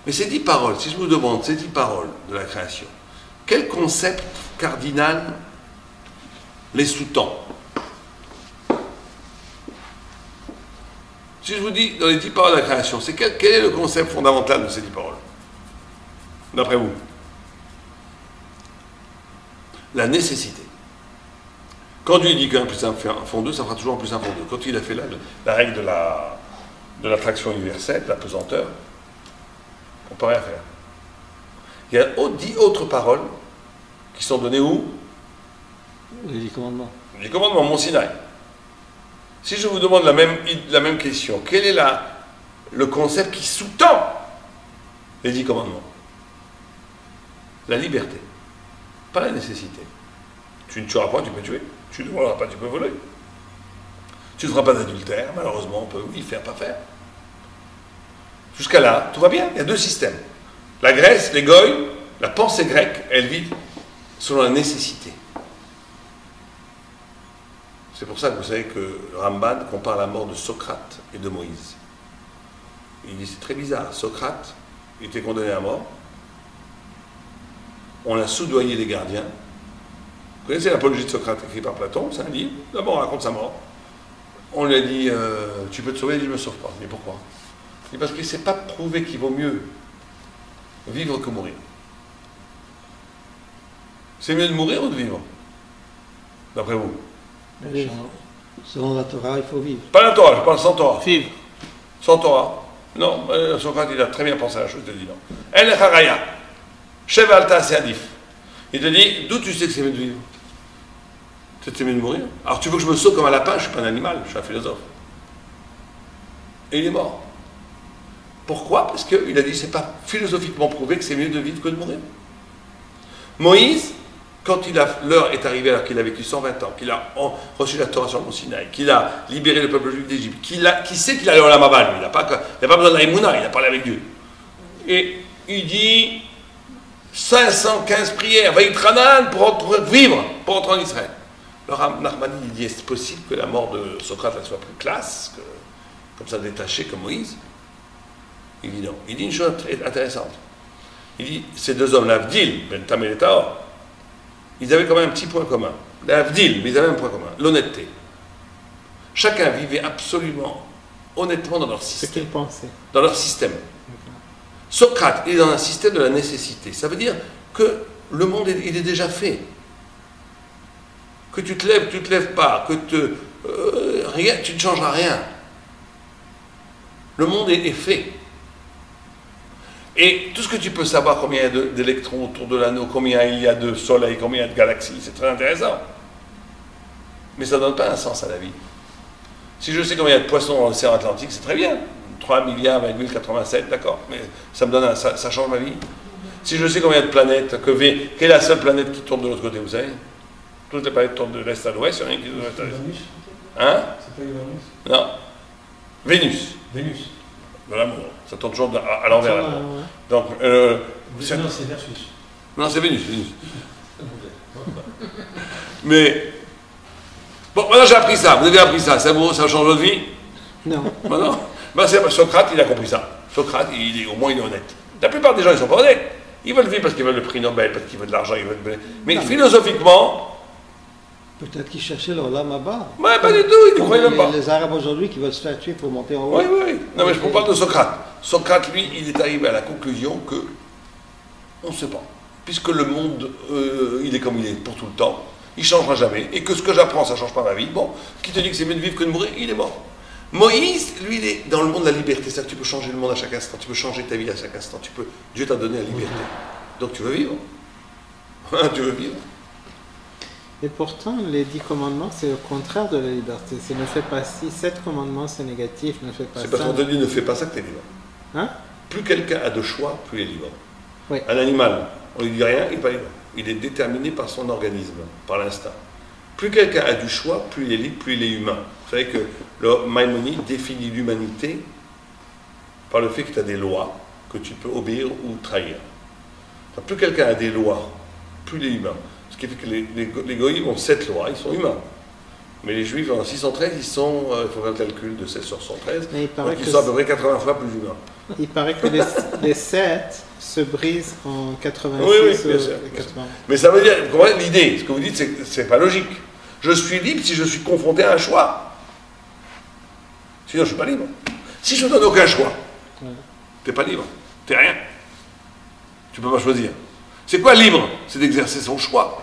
Mais ces 10 paroles, si je vous demande ces 10 paroles de la création, quel concept cardinal les sous-tend? Si je vous dis, dans les 10 paroles de la création, quel est le concept fondamental de ces 10 paroles? D'après vous? La nécessité. Quand Dieu dit qu'un plus un font deux, ça fera toujours un plus un font deux. Quand il a fait la règle de l'attraction universelle, de la pesanteur, on ne peut rien faire. Il y a 10 autres paroles qui sont données où? Les 10 commandements. Les 10 commandements, Mont Sinaï. Si je vous demande la même question, quel est le concept qui sous-tend les 10 commandements? La liberté, pas la nécessité. Tu ne tueras pas, tu peux tuer. Tu ne voleras pas, tu peux voler. Tu ne feras pas d'adultère, malheureusement, on peut oui faire, pas faire. Jusqu'à là, tout va bien, il y a 2 systèmes. La Grèce, les Goïs, la pensée grecque, elle vit selon la nécessité. C'est pour ça que vous savez que le Ramban compare la mort de Socrate et de Moïse. Il dit, c'est très bizarre, Socrate était condamné à mort, on a soudoyé les gardiens. Vous connaissez l'apologie de Socrate écrit par Platon, c'est un livre, d'abord on raconte sa mort. On lui a dit, tu peux te sauver, il dit, je ne me sauve pas. Mais pourquoi? Il dit, parce qu'il ne s'est pas prouvé qu'il vaut mieux vivre que mourir. C'est mieux de mourir ou de vivre? D'après vous? Selon la Torah, il faut vivre. Pas la Torah, je parle sans Torah. Vivre. Sans Torah. Non, Socrate, il a très bien pensé à la chose, il te dit non. El Haraya, Chevalta Seadif. Il te dit, d'où tu sais que c'est mieux de vivre? C'est mieux de mourir. Alors tu veux que je me sauve comme un lapin? Je ne suis pas un animal, je suis un philosophe. Et il est mort. Pourquoi? Parce qu'il a dit, c'est pas philosophiquement prouvé que c'est mieux de vivre que de mourir. Moïse, quand l'heure est arrivée, alors qu'il a vécu 120 ans, qu'il a reçu la Torah sur le mont Sinaï, qu'il a libéré le peuple juif d'Égypte, qui sait qu'il allait au Lamabal, il n'a pas besoin de la Emouna, il a parlé avec Dieu. Et il dit 515 prières, Vaïtranan, pour vivre, pour entrer en Israël. Alors Nachmani il dit, est-ce possible que la mort de Socrate elle soit plus classe, comme ça détachée comme Moïse? Il dit non. Il dit une chose très intéressante. Il dit, ces 2 hommes, l'Avdil, Ben Tam et Taor, ils avaient quand même un petit point commun. L'avdil, mais ils avaient un point commun, l'honnêteté. Chacun vivait absolument honnêtement dans leur Ce système. qu'ils pensaient. Dans leur système. Socrate, il est dans un système de la nécessité. Ça veut dire que le monde, il est déjà fait. Que tu te lèves pas, que rien, tu ne changeras rien. Le monde est fait. Et tout ce que tu peux savoir, combien il y a d'électrons autour de l'anneau, combien il y a de soleils, combien il y a de galaxies, c'est très intéressant. Mais ça ne donne pas un sens à la vie. Si je sais combien il y a de poissons dans l'océan Atlantique, c'est très bien. 3 milliards, 87, d'accord. Mais ça me donne ça change ma vie. Si je sais combien il y a de planètes, quelle est la seule planète qui tourne de l'autre côté, vous savez? Toutes les planètes tournent de l'est à l'ouest, il n'y a rien qui tourne de l'est à l'ouest. Hein? C'est pas Uranus? Non. Vénus. Vénus. De l'amour. Ça tourne toujours à l'envers, l'amour. Ouais. Donc, Non, c'est Versus. non, c'est Vénus. Mais, bon, maintenant j'ai appris ça. Vous avez appris ça. Ça change votre vie? Non. Maintenant, c'est Socrate, il a compris ça. Socrate, au moins, il est honnête. La plupart des gens, ils ne sont pas honnêtes. Ils veulent vivre parce qu'ils veulent le prix Nobel, parce qu'ils veulent de l'argent, ils veulent... Mais non, philosophiquement... Peut-être qu'ils cherchaient leur lame à bas. Ouais, pas du tout, ils ne croyaient même pas. Les Arabes aujourd'hui qui veulent se faire tuer pour monter en haut. Oui, oui, oui. Non, mais je vous parle de Socrate. Socrate, lui, il est arrivé à la conclusion que... On ne sait pas. Puisque le monde, il est comme il est pour tout le temps, il ne changera jamais. Et que ce que j'apprends, ça ne change pas ma vie. Bon, qui te dit que c'est mieux de vivre que de mourir, il est mort. Moïse, lui, il est dans le monde de la liberté. C'est-à-dire que tu peux changer le monde à chaque instant. Tu peux changer ta vie à chaque instant. Dieu t'a donné la liberté. Donc tu veux vivre. Tu veux vivre. Et pourtant, les 10 commandements, c'est le contraire de la liberté. C'est ne fais pas ci, 7 commandements, c'est négatif, ne fais pas ça. C'est parce qu'on te dit ne fais pas ça que tu es libre. Hein? Plus quelqu'un a de choix, plus il est libre. Oui. Un animal, on lui dit rien, il n'est pas libre. Il est déterminé par son organisme, par l'instinct. Plus quelqu'un a du choix, plus il est libre, plus il est humain. Vous savez que le Maïmonide définit l'humanité par le fait que tu as des lois que tu peux obéir ou trahir. Donc, plus quelqu'un a des lois, plus il est humain. Ce qui fait que les goïs ont 7 lois, ils sont humains. Mais les juifs, en 613, il faut faire le calcul de 16 sur 113, Mais il paraît donc ils que sont à peu près 80 fois plus humains. Il paraît que les 7 se brisent en 86 Oui, oui, ou bien sûr. 80. Mais ça veut dire, vous comprenez l'idée, ce que vous dites, c'est pas logique. Je suis libre si je suis confronté à un choix. Sinon, je ne suis pas libre. Si je ne donne aucun choix, Ouais. tu n'es pas libre. Tu n'es rien. Tu ne peux pas choisir. C'est quoi libre? C'est d'exercer son choix.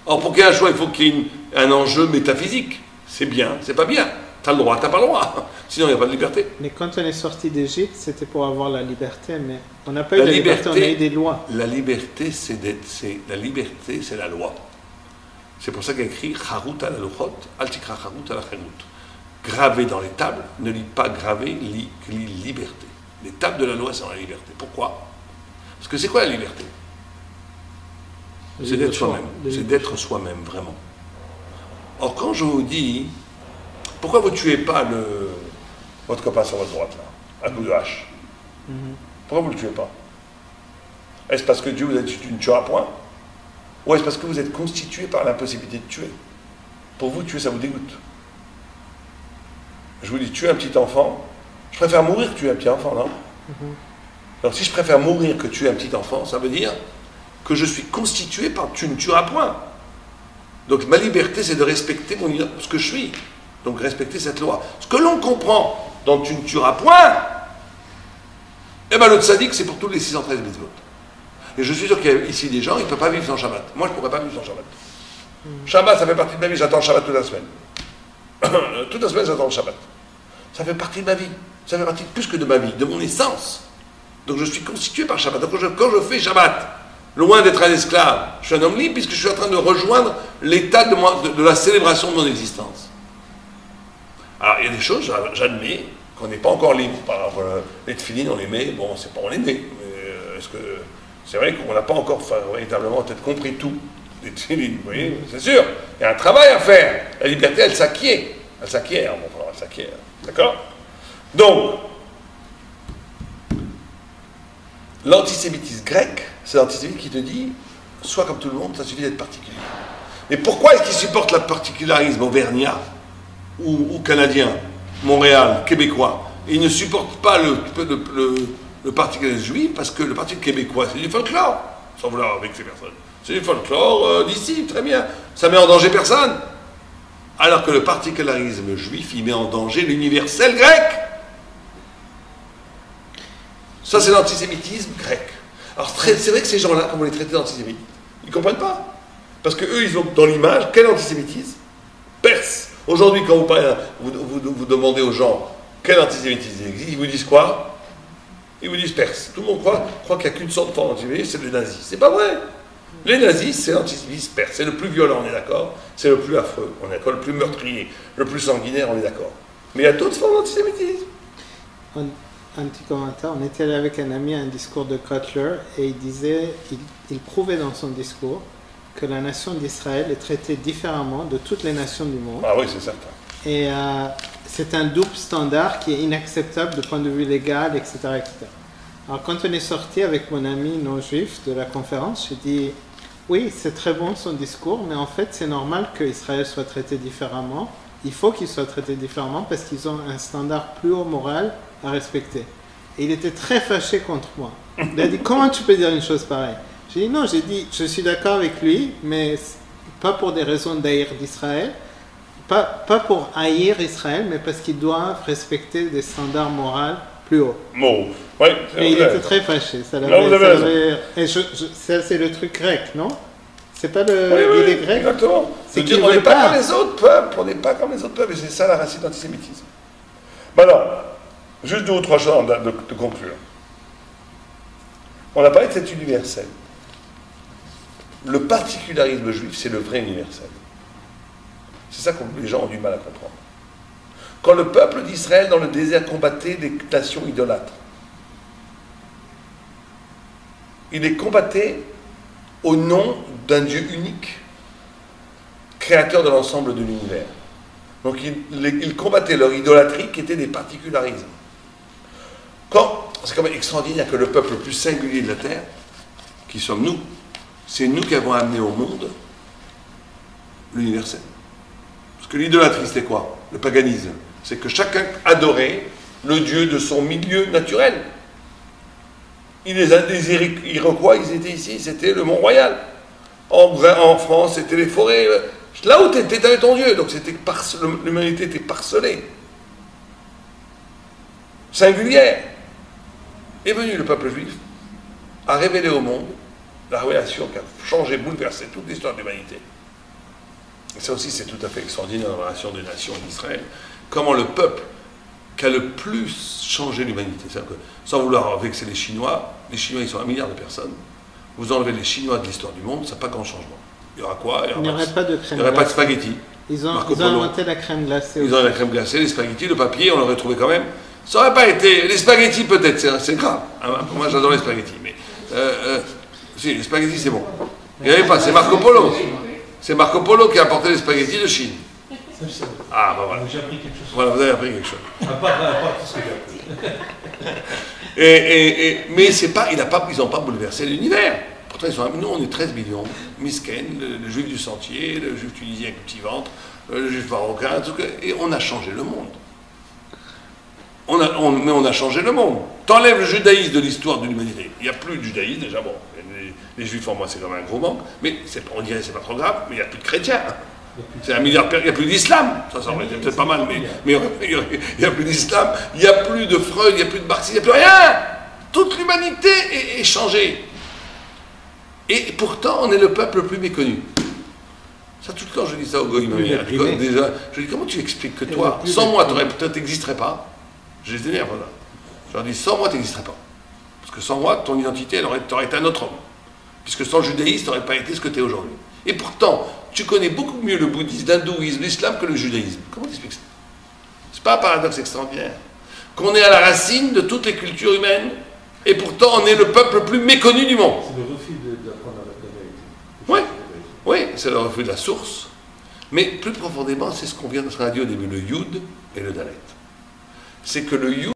Or, pour qu'il y ait un choix, il faut qu'il y ait un enjeu métaphysique. C'est bien, c'est pas bien. Tu as le droit, tu n'as pas le droit. Sinon, il n'y a pas de liberté. Mais quand on est sorti d'Égypte, c'était pour avoir la liberté, mais on n'a pas eu la liberté, on a eu des lois. La liberté, c'est la loi. C'est pour ça qu'il y a écrit Charut ala luchot, al tikra charut ala cherut. Gravé dans les tables, ne lis pas gravé, lis liberté. Les tables de la loi, c'est dans la liberté. Pourquoi? Parce que c'est quoi la liberté? C'est d'être soi-même. C'est d'être soi-même, vraiment. Or, quand je vous dis, pourquoi vous ne tuez pas votre copain sur votre droite, là, à coup de hache? Pourquoi vous ne le tuez pas? Est-ce parce que Dieu vous a dit tu ne tueras point? Ou est-ce parce que vous êtes constitué par l'impossibilité de tuer? Pour vous, tuer, ça vous dégoûte. Je vous dis, tuer un petit enfant, je préfère mourir que tuer un petit enfant, non? Alors si je préfère mourir que tuer un petit enfant, ça veut dire que je suis constitué par tu ne tueras point. Donc ma liberté, c'est de respecter ce que je suis. Donc respecter cette loi. Ce que l'on comprend dans tu ne tueras point, eh bien le tzaddik, c'est pour tous les 613 mitzvot. Et je suis sûr qu'il y a ici des gens, ils ne peuvent pas vivre sans Shabbat. Moi, je ne pourrais pas vivre sans Shabbat. Shabbat, ça fait partie de ma vie, j'attends le Shabbat toute la semaine. Toute la semaine, j'attends le Shabbat. Ça fait partie de ma vie. Ça fait partie plus que de ma vie, de mon essence. Donc je suis constitué par Shabbat. Donc quand je fais Shabbat, loin d'être un esclave, je suis un homme libre puisque je suis en train de rejoindre l'état de la célébration de mon existence. Alors il y a des choses, j'admets, qu'on n'est pas encore libre. Par exemple, les tefilines, on les met, bon, c'est pas on les met. Mais est-ce que c'est vrai qu'on n'a pas encore véritablement peut-être compris tout des tefilines, vous voyez, c'est sûr. Il y a un travail à faire. La liberté, elle s'acquiert. Elle s'acquiert, mon frère, elle s'acquiert. D'accord? Donc, l'antisémitisme grec, c'est l'antisémitisme qui te dit, sois comme tout le monde, ça suffit d'être particulier. Mais pourquoi est-ce qu'il supporte le particularisme auvergnat ou canadien, Montréal, québécois? Et il ne supporte pas le particularisme juif parce que le parti québécois, c'est du folklore, sans vouloir avec ces personnes. C'est du folklore d'ici, très bien. Ça met en danger personne. Alors que le particularisme juif, il met en danger l'universel grec. Ça, c'est l'antisémitisme grec. Alors, c'est vrai que ces gens-là, comme on les traitait d'antisémites, ils ne comprennent pas. Parce qu'eux, ils ont dans l'image, quel antisémitisme? Perse. Aujourd'hui, quand vous parlez, vous demandez aux gens quel antisémitisme existe, ils vous disent quoi? Ils vous disent perse. Tout le monde croit qu'il n'y a qu'une sorte d'antisémitisme, c'est les nazis. C'est pas vrai. Les nazis, c'est l'antisémitisme perse. C'est le plus violent, on est d'accord. C'est le plus affreux, on est d'accord. Le plus meurtrier, le plus sanguinaire, on est d'accord. Mais il y a d'autres formes d'antisémitisme. Un petit commentaire. On était allé avec un ami à un discours de Kotler et il disait, il prouvait dans son discours que la nation d'Israël est traitée différemment de toutes les nations du monde. Ah oui, c'est certain. Et c'est un double standard qui est inacceptable du point de vue légal, etc., etc. Alors quand on est sorti avec mon ami non-juif de la conférence, j'ai dit, oui, c'est très bon son discours, mais en fait c'est normal qu'Israël soit traité différemment. Il faut qu'il soit traité différemment parce qu'ils ont un standard plus haut moral à respecter. Et il était très fâché contre moi. Il a dit, comment tu peux dire une chose pareille? J'ai dit, non, j'ai dit, je suis d'accord avec lui, mais pas pour des raisons d'haïr d'Israël, pas pour haïr Israël, mais parce qu'ils doivent respecter des standards moraux plus hauts. Bon, oui, et il était très fâché. Ça non, vous avez raison. Et ça, c'est le truc grec, non? C'est pas l'idée grecque? Exactement. C'est dire, on n'est pas comme les autres peuples, on n'est pas comme les autres peuples, et c'est ça la racine d'antisémitisme. Maintenant, juste deux ou trois choses de conclure. On a parlé de cet universel. Le particularisme juif, c'est le vrai universel. C'est ça que les gens ont du mal à comprendre. Quand le peuple d'Israël dans le désert combattait des nations idolâtres, il les combattait au nom d'un Dieu unique, créateur de l'ensemble de l'univers. Donc ils combattaient leur idolâtrie qui était des particularismes. C'est quand même extraordinaire que le peuple le plus singulier de la terre, qui sommes nous, c'est nous qui avons amené au monde l'universel. Parce que l'idolâtrie, c'était quoi? Le paganisme. C'est que chacun adorait le Dieu de son milieu naturel. Les Iroquois, ils étaient ici, c'était le Mont-Royal. En France, c'était les forêts. Là où tu étais, tu avais ton Dieu. Donc l'humanité était parcelée. Singulière. Est venu le peuple juif, a révélé au monde la révélation qui a changé, bouleversé toute l'histoire de l'humanité. Et ça aussi, c'est tout à fait extraordinaire dans la relation des nations d'Israël. Comment le peuple qui a le plus changé l'humanité. C'est-à-dire que, sans vouloir vexer les Chinois, ils sont 1 milliard de personnes. Vous enlevez les Chinois de l'histoire du monde, ça n'a pas grand changement. Il y aura quoi? Il n'y aurait pas de crème glacée. Il n'y aurait pas de spaghettis. Ils ont inventé la crème glacée. Ils ont la crème glacée, les spaghettis, le papier, on l'aurait trouvé quand même. Ça n'aurait pas été... Les spaghettis, peut-être, c'est grave. Moi, j'adore les spaghettis, mais... si, les spaghettis, c'est bon. Il n'y avait pas, c'est Marco Polo. C'est Marco Polo qui a apporté les spaghettis de Chine. Ah, bah voilà. J'ai appris quelque chose. Voilà, vous avez appris quelque chose. À part tout ce que j'ai appris. Mais c'est pas, ils n'ont pas bouleversé l'univers. Pourtant, nous, on est 13 millions. Misken, le juif du sentier, le juif tunisien avec le petit ventre, le juif marocain, tout, et on a changé le monde. Mais on a changé le monde. T'enlèves le judaïsme de l'histoire de l'humanité. Il n'y a plus de judaïsme, déjà, bon. Les juifs, en moi, c'est quand même un gros manque. Mais on dirait que c'est pas trop grave, mais il n'y a plus de chrétiens. C'est 1 milliard de personnes. Il n'y a plus d'islam. Ça aurait été peut-être pas mal, mais il n'y a plus d'islam. Il n'y a plus de Freud, il n'y a plus de Marx, il n'y a plus rien. Toute l'humanité est changée. Et pourtant, on est le peuple le plus méconnu. Ça, tout le temps, je dis ça au goïm. Déjà, je dis, comment tu expliques que toi, sans moi, tu n'existerais pas? Je les énerve, là. Je leur dis, sans moi, tu n'existerais pas. Parce que sans moi, ton identité, tu aurais été un autre homme. Puisque sans judaïsme, tu n'aurais pas été ce que tu es aujourd'hui. Et pourtant, tu connais beaucoup mieux le bouddhisme, l'hindouisme, l'islam que le judaïsme. Comment tu expliques ça? C'est pas un paradoxe extraordinaire. Qu'on est à la racine de toutes les cultures humaines, et pourtant on est le peuple le plus méconnu du monde. C'est le refus d'apprendre la Oui, vérité. oui, c'est le refus de la source. Mais plus profondément, c'est ce qu'on a dit au début, le Yud et le Dalet. C'est que le Yud